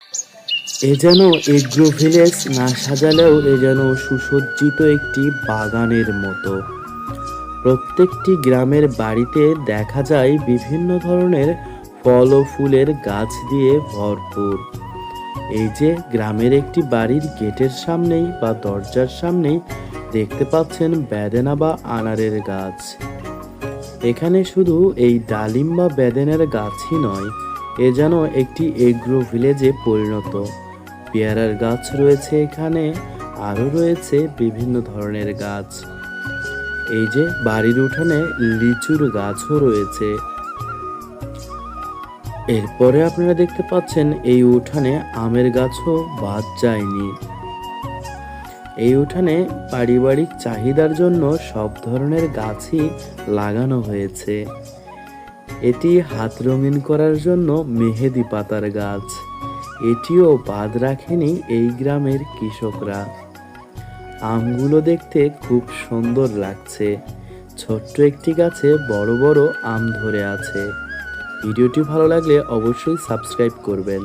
এ যেন agro village না সাজালেও এ যেন সুসজ্জিত একটি বাগানের মতো। প্রত্যেকটি গ্রামের বাড়িতে দেখা যায় বিভিন্ন ধরনের ফল ও ফুলের গাছ দিয়ে ভরপুর। এই যে গ্রামের একটি বাড়ির গেটের সামনেই বা দরজার সামনেই দেখতে পাচ্ছেন বেদেনা বা আনারের গাছ। এখানে শুধু এই ডালিম বা বেদেনের গাছই নয়, এ যেন একটি এগ্রো ভিলেজে পরিণত। পেয়ারার গাছ রয়েছে এখানে, আরও রয়েছে বিভিন্ন ধরনের গাছ। এই যে বাড়ির উঠানে লিচুর গাছও রয়েছে। এরপরে আপনারা দেখতে পাচ্ছেন এই উঠানে আমের গাছও বাদ যায়নি। এই উঠানে পারিবারিক চাহিদার জন্য সব ধরনের গাছই লাগানো হয়েছে। এটি হাত রঙিন করার জন্য মেহেদি পাতার গাছ, এটিও বাদ রাখেনি এই গ্রামের কৃষকরা। আমগুলো দেখতে খুব সুন্দর লাগছে। ছোট্ট একটি গাছে বড় বড় আম ধরে আছে। ভিডিওটি ভালো লাগলে অবশ্যই সাবস্ক্রাইব করবেন।